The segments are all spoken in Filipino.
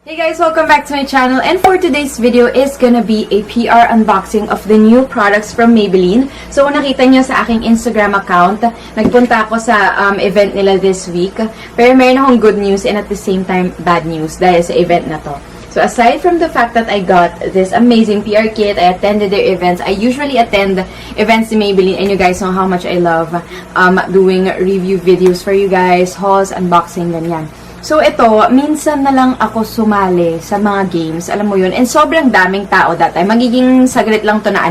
Hey guys, welcome back to my channel, and for today's video is gonna be a PR unboxing of the new products from Maybelline. So kung nakita nyo sa aking Instagram account, nagpunta ako sa event nila this week, pero meron akong good news and at the same time bad news dahil sa event na to. So aside from the fact that I got this amazing PR kit, I attended their events. I usually attend events in Maybelline, and you guys know how much I love doing review videos for you guys, hauls, unboxing, ganyan. So, ito, minsan na lang ako sumali sa mga games, alam mo yun, and sobrang daming tao that time. Magiging saglit lang to na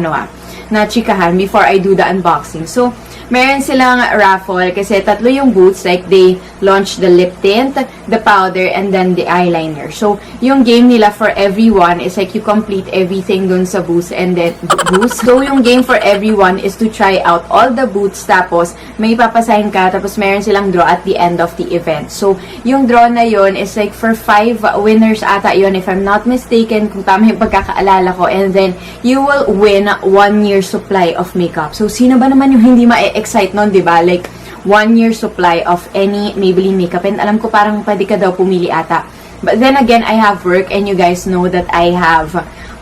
na chikahan before I do the unboxing. So, meron silang raffle kasi tatlo yung booths, like they launched the lip tint, the powder, and then the eyeliner. So, yung game nila for everyone is like you complete everything dun sa booths and then booths. So, yung game for everyone is to try out all the booths, tapos may papasign ka, tapos meron silang draw at the end of the event. So, yung draw na yun is like for 5 winners ata yun, if I'm not mistaken, kung tama yung pagkakaalala ko, and then you will win 1 year supply of makeup. So, sino ba naman yung hindi ma-excite nun, diba? Like, 1 year supply of any Maybelline makeup. And alam ko parang pwede ka daw pumili ata. But then again, I have work, and you guys know that I have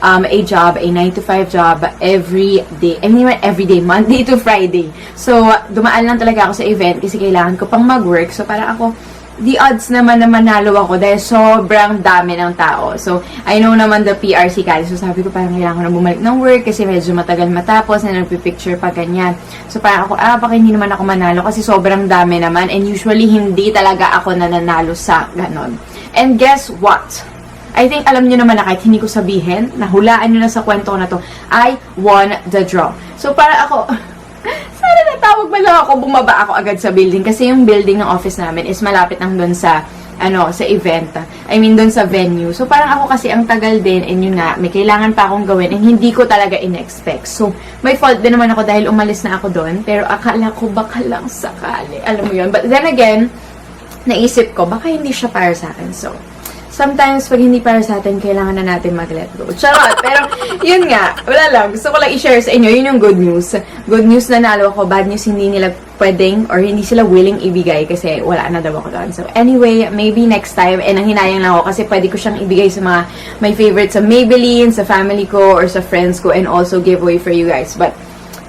a job, a 9-to-5 job every day. I mean, every day, Monday to Friday. So, dumaan lang talaga ako sa event kasi kailangan ko pang mag-work. So, parang ako, the odds naman na manalo ako dahil sobrang dami ng tao. So, I know naman the PR si Kali. So, sabi ko parang kailangan ko na bumalik ng work kasi medyo matagal matapos na nagpipicture pa ganyan. So, parang ako, baka hindi naman ako manalo kasi sobrang dami naman. And usually, hindi talaga ako nananalo sa ganon. And guess what? I think alam nyo naman na kahit hindi ko sabihin, nahulaan nyo na sa kwento ko na to, I won the draw. So, parang ako, sana natawag ba lang ako, bumaba ako agad sa building kasi yung building ng office namin is malapit lang doon sa sa event. I mean, doon sa venue. So, parang ako kasi ang tagal din, and yun nga, may kailangan pa akong gawin, and hindi ko talaga in-expect. So, may fault din naman ako dahil umalis na ako doon, pero akala ko baka lang sakali. Alam mo yun. But then again, naisip ko, baka hindi siya para sa akin. So, sometimes, pag hindi para sa atin, kailangan na natin mag-let go. Charot! Pero, yun nga, wala lang. Gusto ko lang i-share sa inyo. Yun yung good news. Good news na nalo ako. Bad news, hindi nila pwedeng or hindi sila willing ibigay kasi wala na daw ako doon. So, anyway, maybe next time. And ang hinayang lang ako kasi pwede ko siyang ibigay sa mga my favorites sa Maybelline, sa family ko, or sa friends ko, and also giveaway for you guys. But,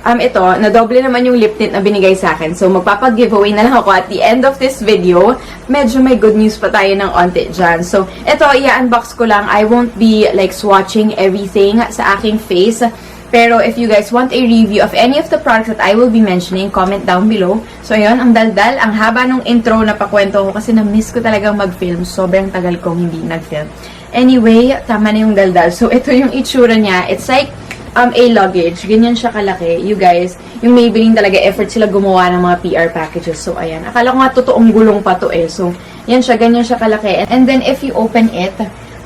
ito, nadoble naman yung lip tint na binigay sa akin. So, magpapag-giveaway na lang ako at the end of this video. Medyo may good news pa tayo ng onti dyan. So, ito, i-unbox ko lang. I won't be, like, swatching everything sa aking face. Pero, if you guys want a review of any of the products that I will be mentioning, comment down below. So, yun, ang daldal. Ang haba nung intro na pakwento ko kasi na-miss ko talagang mag-film. Sobrang tagal kong hindi nag-film. Anyway, tama na yung daldal. So, ito yung itsura niya. It's like a luggage. Ganyan siya kalaki. You guys, yung Maybelline talaga, effort sila gumawa ng mga PR packages. So, ayan. Akala ko nga totoong gulong pa to eh. So, yan siya. Ganyan siya kalaki. And then, if you open it,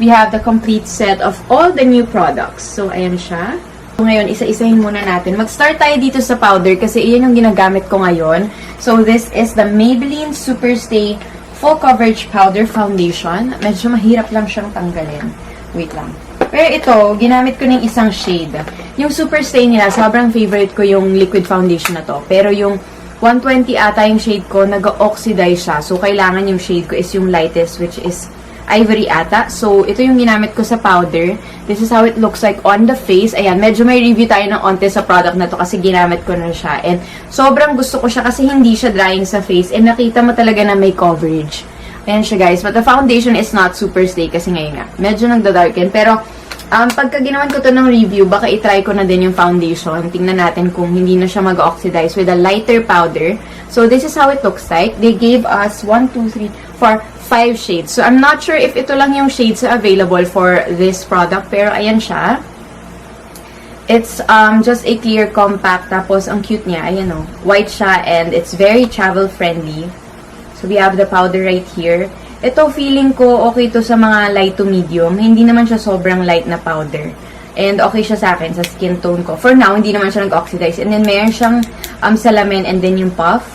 we have the complete set of all the new products. So, ayan siya. So, ngayon, isa-isahin muna natin. Mag-start tayo dito sa powder kasi iyan yung ginagamit ko ngayon. So, this is the Maybelline Superstay Full Coverage Powder Foundation. Medyo mahirap lang siyang tanggalin. Wait lang. Pero ito, ginamit ko ng isang shade. Yung Superstay nila, sobrang favorite ko yung liquid foundation na to. Pero yung 120 ata yung shade ko, nag-oxidize siya. So, kailangan yung shade ko is yung lightest, which is ivory ata. So, ito yung ginamit ko sa powder. This is how it looks like on the face. Ayan, medyo may review tayo ng onte sa product na to kasi ginamit ko na siya. And sobrang gusto ko siya kasi hindi siya drying sa face. And nakita mo talaga na may coverage. Ayan siya guys. But the foundation is not Superstay kasi ngayon nga. Medyo nagda-darken. Pero, pagka ginawan ko to ng review, baka itry ko na din yung foundation. Tingnan natin kung hindi na siya mag-oxidize with a lighter powder. So, this is how it looks like. They gave us 1, 2, 3, 4, 5 shades. So, I'm not sure if ito lang yung shades available for this product. Pero, ayan siya. It's just a clear compact. Tapos, ang cute niya. Ayan o. White siya and it's very travel-friendly. So, we have the powder right here. Ito, feeling ko, okay to sa mga light to medium. Hindi naman siya sobrang light na powder. And okay siya sa akin, sa skin tone ko. For now, hindi naman siya nag-oxidize. And then, meron siyang salamin and then yung puff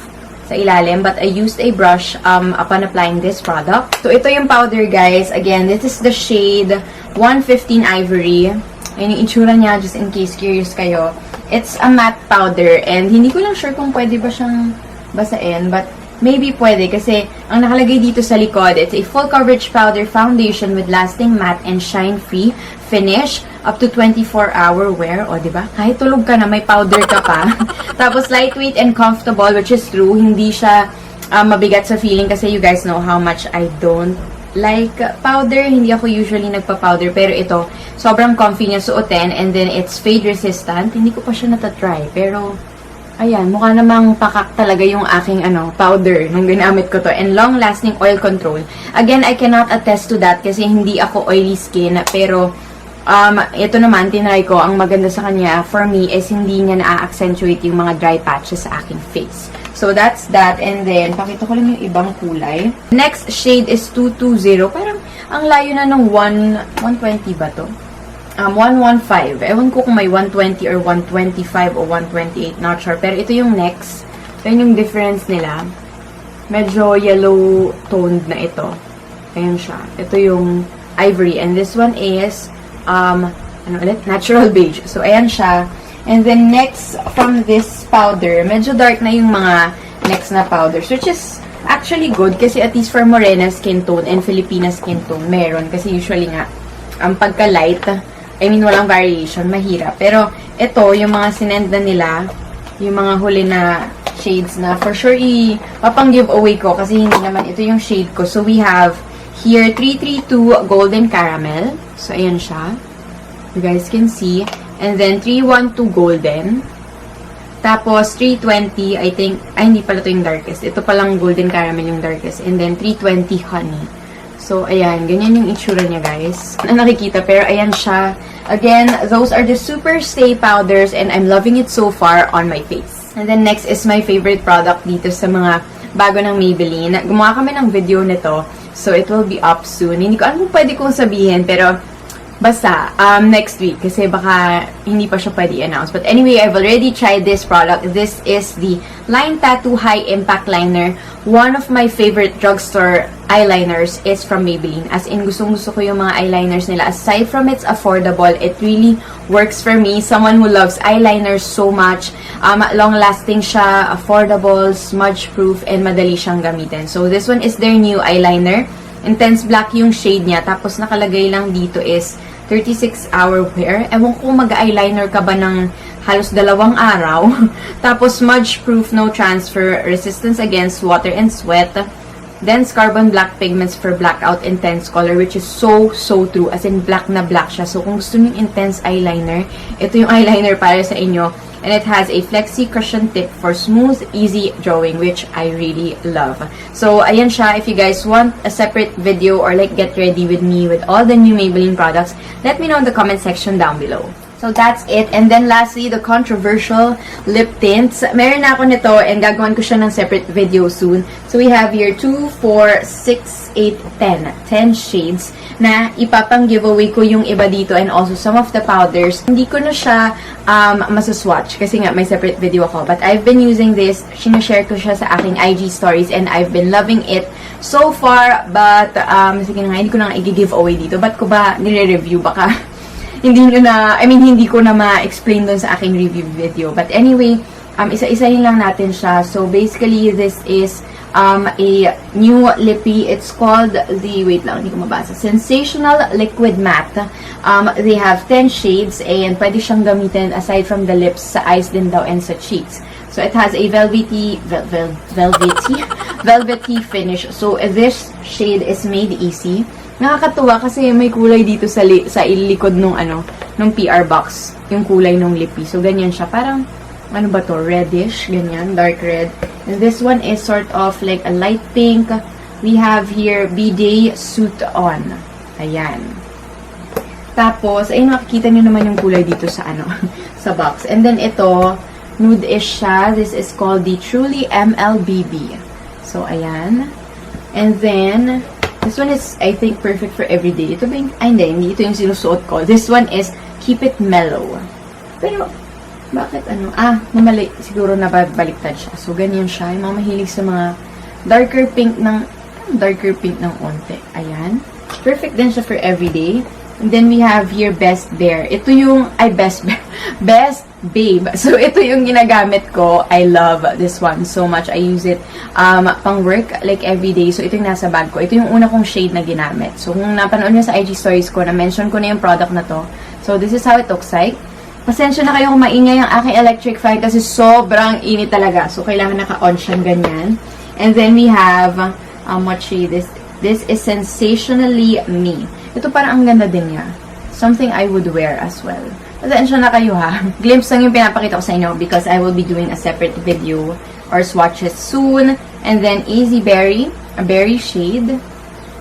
sa ilalim. But I used a brush upon applying this product. So, ito yung powder, guys. Again, this is the shade 115 Ivory. Ayun yung itsura niya, just in case curious kayo. It's a matte powder. And hindi ko lang sure kung pwede ba siyang basain. But maybe pwede kasi ang nakalagay dito sa likod, it's a full coverage powder foundation with lasting matte and shine-free finish up to 24-hour wear. O, diba? Kahit tulog ka na, may powder ka pa. Tapos, lightweight and comfortable, which is true. Hindi siya mabigat sa feeling kasi you guys know how much I don't like powder. Hindi ako usually nagpa-powder. Pero ito, sobrang comfy niya suotin. And then, it's fade resistant. Hindi ko pa siya natatry. Pero, ayan, mukha namang pakak talaga yung aking powder nung ginamit ko to. And long-lasting oil control. Again, I cannot attest to that kasi hindi ako oily skin. Pero, ito naman, tinry ko. Ang maganda sa kanya, for me, is hindi niya na-accentuate yung mga dry patches sa aking face. So, that's that. And then, pakita ko lang yung ibang kulay. Next shade is 220. Parang, ang layo na ng 120 ba to? 115. Ewan ko kung may 120 or 125 o 128. Not sure. Pero ito yung next. Ayan yung difference nila. Medyo yellow toned na ito. Ayan siya. Ito yung ivory. And this one is, natural beige. So, ayan siya. And then, next from this powder, medyo dark na yung mga next na powders. Which is actually good kasi at least for Morena skin tone and Filipina skin tone, meron. Kasi usually nga, ang pagka-light, I mean, walang variation, mahirap. Pero, ito, yung mga sinend na nila, yung mga huli na shades na, for sure, papang giveaway ko kasi hindi naman ito yung shade ko. So, we have here, 332 Golden Caramel. So, ayan siya. You guys can see. And then, 312 Golden. Tapos, 320, I think, hindi pala ito yung darkest. Ito palang Golden Caramel yung darkest. And then, 320 Honey. So, ayan. Ganyan yung itsura niya, guys. Na nakikita. Pero, ayan siya. Again, those are the Superstay powders and I'm loving it so far on my face. And then, next is my favorite product dito sa mga bago ng Maybelline. Gumawa kami ng video nito. So, it will be up soon. Hindi ko alam kung pwede kong sabihin, pero basta, next week. Kasi baka hindi pa siya pwede i-announce. But anyway, I've already tried this product. This is the Line Tattoo High Impact Liner. One of my favorite drugstore eyeliners is from Maybelline. As in, gustong-gusto ko yung mga eyeliners nila. Aside from it's affordable, it really works for me. Someone who loves eyeliners so much. Long-lasting siya, affordable, smudge-proof, and madali siyang gamitin. So, this one is their new eyeliner. Intense black yung shade niya. Tapos, nakalagay lang dito is 36-hour wear. Ewan ko mag-eyeliner ka ba ng halos 2 araw. Tapos, smudge-proof, no transfer, resistance against water and sweat. Dense carbon black pigments for blackout intense color, which is so true. As in, black na black siya. So, kung gusto niyo intense eyeliner, ito yung eyeliner para sa inyo. And it has a flexi cushion tip for smooth, easy drawing, which I really love. So, ayan siya. If you guys want a separate video or like get ready with me with all the new Maybelline products, let me know in the comment section down below. So, that's it. And then, lastly, the controversial lip tints. Meron na ako nito and gagawin ko siya ng separate video soon. So, we have here 2, 4, 6, 8, 10. 10 shades na ipapang giveaway ko yung iba dito and also some of the powders. Hindi ko na siya masaswatch kasi nga may separate video ako. But I've been using this. Sinashare ko siya sa aking IG stories and I've been loving it so far. But, sige na nga, hindi ko na nga i-giveaway dito. Ba't ko ba nire-review? Baka hindi ko na ma-explain dun sa aking review video. But anyway, isa-isahin lang natin siya. So, basically, this is a new lippy. It's called wait lang, hindi ko mabasa. Sensational Liquid Matte. They have 10 shades and pwede siyang gamitin aside from the lips, sa eyes din daw and sa cheeks. So, it has a velvety finish. So, this shade is made easy. Nakakatuwa kasi may kulay dito sa likod nung PR box, yung kulay nung lippy. So, ganyan siya. Parang, ano ba to? Reddish. Ganyan. Dark red. And this one is sort of like a light pink. We have here, B-Day Suit On. Ayan. Tapos, ayun, makikita nyo naman yung kulay dito sa sa box. And then, ito, nude-ish siya. This is called the Truly MLBB. So, ayan. And then, this one is, I think, perfect for everyday. Ito ba yung, hindi. Ito yung sinusuot ko. This one is Keep It Mellow. Pero, bakit namali, siguro nababaliktad siya. So, ganyan siya. Yung mga mahilig sa mga darker pink ng onte. Ayan. Perfect din siya for everyday. And then, we have here Best Bear. Ito yung, Best babe. So, ito yung ginagamit ko. I love this one so much. I use it pang work, like everyday. So, ito yung nasa bag ko. Ito yung una kong shade na ginamit. So, kung napanood nyo sa IG stories ko, na-mention ko na yung product na to. So, this is how it looks like. Pasensya na kayo kung maingay ang aking electric fan kasi sobrang init talaga. So, kailangan naka-on siyang ganyan. And then, we have, what shade is this? This is Sensationally Me. Ito parang ang ganda din niya. Something I would wear as well. Pasensya na kayo ha. Glimpse lang yung pinapakita ko sa inyo because I will be doing a separate video or swatches soon. And then Easy Berry, a berry shade.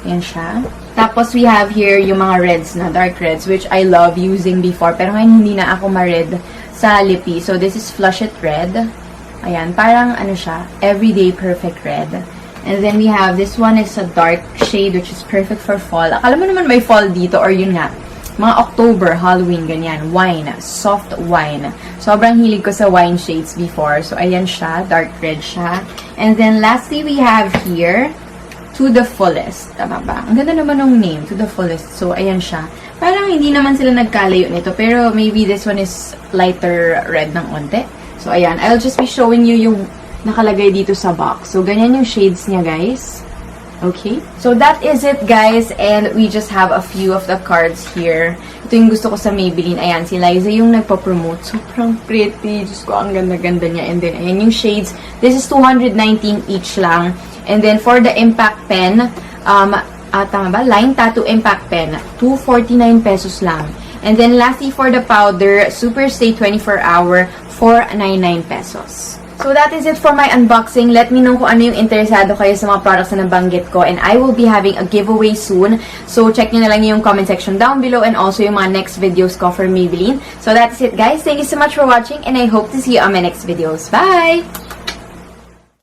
Yan siya. Tapos we have here yung mga reds na, dark reds, which I love using before. Pero ngayon hindi na ako ma-red sa lippy. So this is Flush It Red. Ayan, parang ano siya, everyday perfect red. And then we have, this one is a dark shade which is perfect for fall. Akala mo naman may fall dito or yun nga. Mga October, Halloween, ganyan. Wine. Soft wine. Sobrang hilig ko sa wine shades before. So, ayan siya. Dark red siya. And then, lastly, we have here, To the Fullest. Tama ba? Ang ganda naman ng name. To the Fullest. So, ayan siya. Parang hindi naman sila nagkalayo nito. Pero, maybe this one is lighter red ng onte. So, ayan. I'll just be showing you yung nakalagay dito sa box. So, ganyan yung shades niya, guys. Okay? So, that is it, guys. And we just have a few of the cards here. Ito yung gusto ko sa Maybelline. Ayan, si Liza yung nagpa-promote. Sobrang pretty. Diyos ko, ang ganda-ganda niya. And then, ayan yung shades. This is 219 each lang. And then, for the impact pen, tama ba? Line Tattoo Impact Pen, 249 pesos lang. And then, lastly, for the powder, Superstay 24-hour, 499 pesos. So, that is it for my unboxing. Let me know kung ano yung interesado kayo sa mga products na nabanggit ko. And I will be having a giveaway soon. So, check nyo na lang yung comment section down below and also yung mga next videos ko for Maybelline. So, that's it, guys. Thank you so much for watching and I hope to see you on my next videos. Bye!